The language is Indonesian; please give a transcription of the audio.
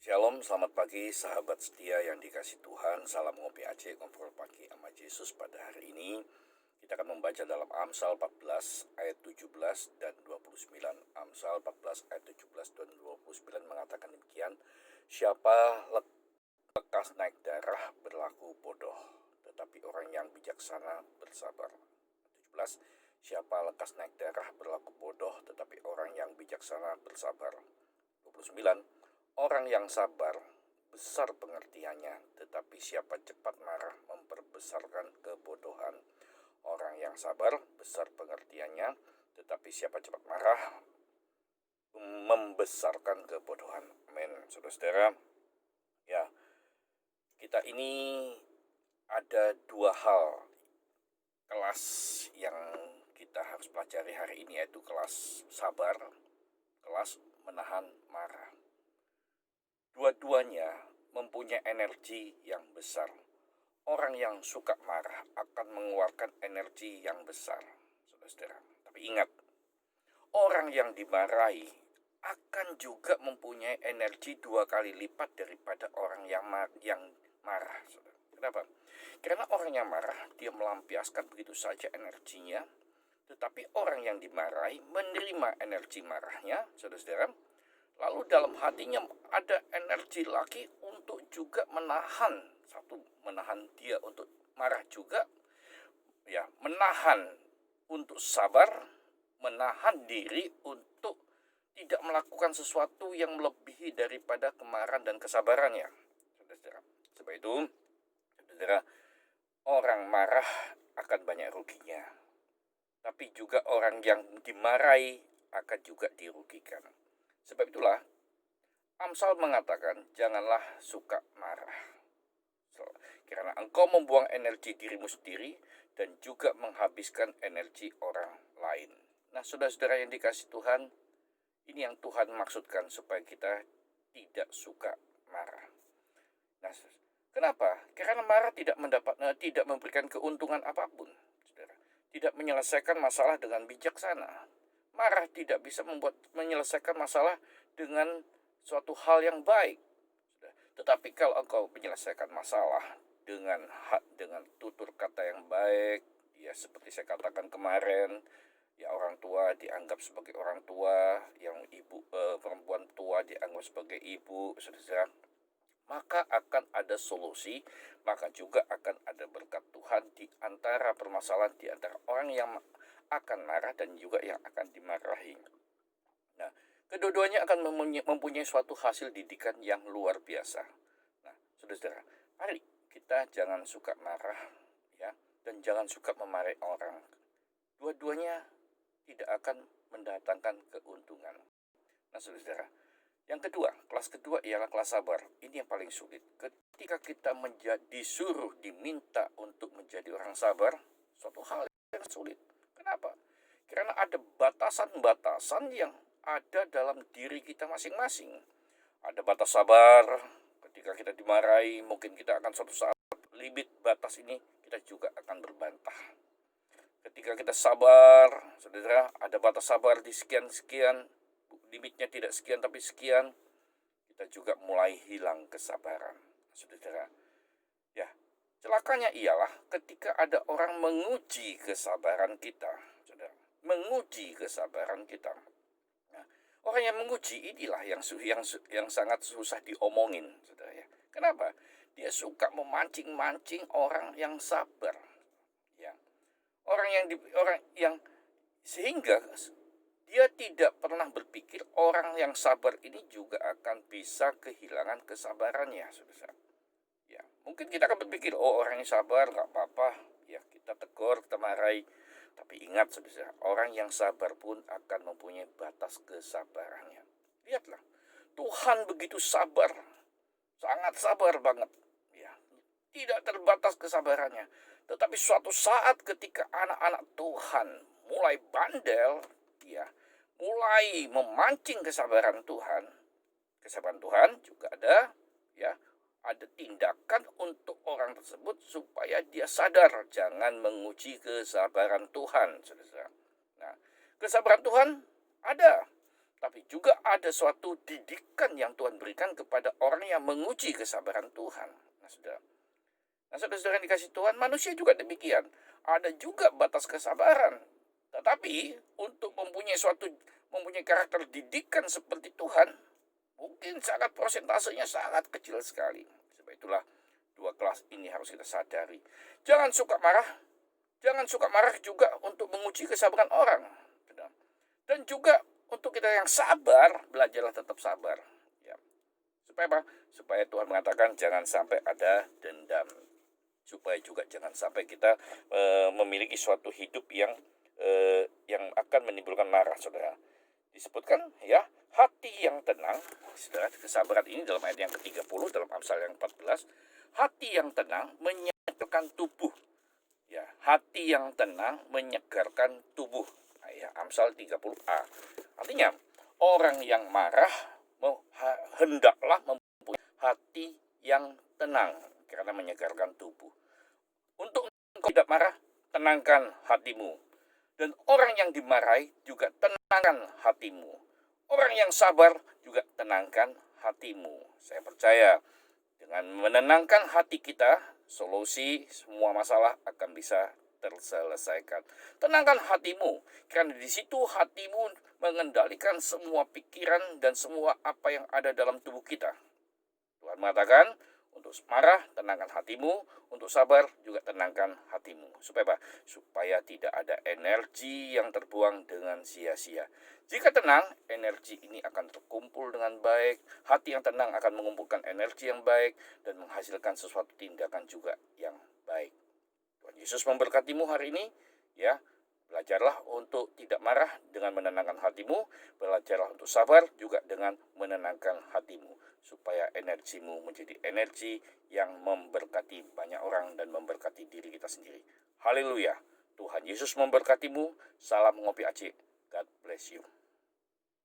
Shalom, selamat pagi sahabat setia yang dikasih Tuhan. Salam ngopi Aceh, ngobrol pagi sama Yesus. Pada hari ini kita akan membaca dalam Amsal 14 ayat 17 dan 29. Amsal 14 ayat 17 dan 29 mengatakan demikian. Siapa lekas naik darah berlaku bodoh, tetapi orang yang bijaksana bersabar. 17. Siapa lekas naik darah berlaku bodoh, tetapi orang yang bijaksana bersabar. 29. Orang yang sabar besar pengertiannya, tetapi siapa cepat marah memperbesarkan kebodohan. Orang yang sabar besar pengertiannya, tetapi siapa cepat marah membesarkan kebodohan. Amin. Saudara-saudara, ya, kita ini ada dua hal kelas yang kita harus pelajari hari ini, yaitu kelas sabar, kelas menahan marah. Dua-duanya mempunyai energi yang besar. Orang yang suka marah akan mengeluarkan energi yang besar, saudara-saudara. Tapi ingat, orang yang dimarahi akan juga mempunyai energi 2 kali lipat daripada orang yang marah. Saudara. Kenapa? Karena orang yang marah, dia melampiaskan begitu saja energinya, tetapi orang yang dimarahi menerima energi marahnya, saudara-saudara. Lalu dalam hatinya ada energi lagi untuk juga menahan dia untuk marah juga, ya, menahan untuk sabar, menahan diri untuk tidak melakukan sesuatu yang melebihi daripada kemarahan dan kesabarannya, saudara. Sebab itu, saudara, orang marah akan banyak ruginya, tapi juga orang yang dimarahi akan juga dirugikan. Sebab itulah Amsal mengatakan janganlah suka marah, karena engkau membuang energi dirimu sendiri dan juga menghabiskan energi orang lain. Nah, saudara-saudara yang dikasih Tuhan, ini yang Tuhan maksudkan supaya kita tidak suka marah. Nah, kenapa? Karena marah tidak memberikan keuntungan apapun, saudara. Tidak menyelesaikan masalah dengan bijaksana. Marah tidak bisa menyelesaikan masalah dengan suatu hal yang baik. Tetapi kalau engkau menyelesaikan masalah dengan tutur kata yang baik, ya seperti saya katakan kemarin, ya orang tua dianggap sebagai orang tua, yang perempuan tua dianggap sebagai ibu, saudara, maka akan ada solusi, maka juga akan ada berkat Tuhan di antara permasalahan, di antara orang yang akan marah dan juga yang akan dimarahi. Nah, kedua-duanya akan mempunyai suatu hasil didikan yang luar biasa. Nah, saudara, mari kita jangan suka marah, ya, dan jangan suka memarahi orang. Dua-duanya tidak akan mendatangkan keuntungan. Nah, saudara, yang kedua, kelas kedua ialah kelas sabar. Ini yang paling sulit. Ketika kita diminta untuk menjadi orang sabar, suatu hal yang sulit. Kenapa? Karena ada batasan-batasan yang ada dalam diri kita masing-masing. Ada batas sabar, ketika kita dimarahi, mungkin kita akan suatu saat limit batas ini, kita juga akan berbantah. Ketika kita sabar, saudara, ada batas sabar di sekian-sekian, limitnya tidak sekian tapi sekian, kita juga mulai hilang kesabaran, saudara. Ya, celakanya ialah ketika ada orang menguji kesabaran kita, saudara. Menguji kesabaran kita. Nah, orang yang menguji inilah yang sangat susah diomongin, saudara, ya. Kenapa? Dia suka memancing-mancing orang yang sabar, ya. Orang yang sehingga dia tidak pernah berpikir orang yang sabar ini juga akan bisa kehilangan kesabarannya, saudara. Ya, mungkin kita akan berpikir, oh orang yang sabar nggak apa-apa, ya kita tegur, kita marahi. Tapi ingat, saudara, orang yang sabar pun akan mempunyai batas kesabarannya. Lihatlah, Tuhan begitu sabar, sangat sabar banget, ya, tidak terbatas kesabarannya. Tetapi suatu saat ketika anak-anak Tuhan mulai bandel, ya, mulai memancing kesabaran Tuhan juga ada, ya, ada tindakan untuk orang tersebut supaya dia sadar, jangan menguji kesabaran Tuhan, saudara. Nah, kesabaran Tuhan ada, tapi juga ada suatu didikan yang Tuhan berikan kepada orang yang menguji kesabaran Tuhan. Saudara yang dikasih Tuhan, manusia juga demikian. Ada juga batas kesabaran. Tetapi untuk mempunyai karakter didikan seperti Tuhan, mungkin sangat persentasenya sangat kecil sekali. Sebab itulah dua kelas ini harus kita sadari. Jangan suka marah. Jangan suka marah juga untuk menguji kesabaran orang. Dan juga untuk kita yang sabar, belajarlah tetap sabar. Ya. Supaya apa? Supaya Tuhan mengatakan jangan sampai ada dendam. Supaya juga jangan sampai kita memiliki suatu hidup yang akan menimbulkan marah, saudara. Disebutkan ya, hati yang tenang, saudara, kesabaran ini dalam ayat yang ke-30 dalam Amsal yang 14, hati yang tenang menyegarkan tubuh. Ya, hati yang tenang menyegarkan tubuh. Nah, ya, Amsal 30a. Artinya, orang yang marah hendaklah mempunyai hati yang tenang karena menyegarkan tubuh. Untuk engkau tidak marah, tenangkan hatimu. Dan orang yang dimarahi juga tenangkan hatimu. Orang yang sabar juga tenangkan hatimu. Saya percaya dengan menenangkan hati kita, solusi semua masalah akan bisa terselesaikan. Tenangkan hatimu, karena di situ hatimu mengendalikan semua pikiran dan semua apa yang ada dalam tubuh kita. Tuhan mengatakan, untuk marah, tenangkan hatimu. Untuk sabar, juga tenangkan hatimu. Supaya apa? Supaya tidak ada energi yang terbuang dengan sia-sia. Jika tenang, energi ini akan terkumpul dengan baik. Hati yang tenang akan mengumpulkan energi yang baik dan menghasilkan sesuatu tindakan juga yang baik. Tuhan Yesus memberkatimu hari ini, ya. Belajarlah untuk tidak marah dengan menenangkan hatimu. Belajarlah untuk sabar juga dengan menenangkan hatimu. Supaya energimu menjadi energi yang memberkati banyak orang dan memberkati diri kita sendiri. Haleluya. Tuhan Yesus memberkatimu. Salam Ngopi Aceh. God bless you.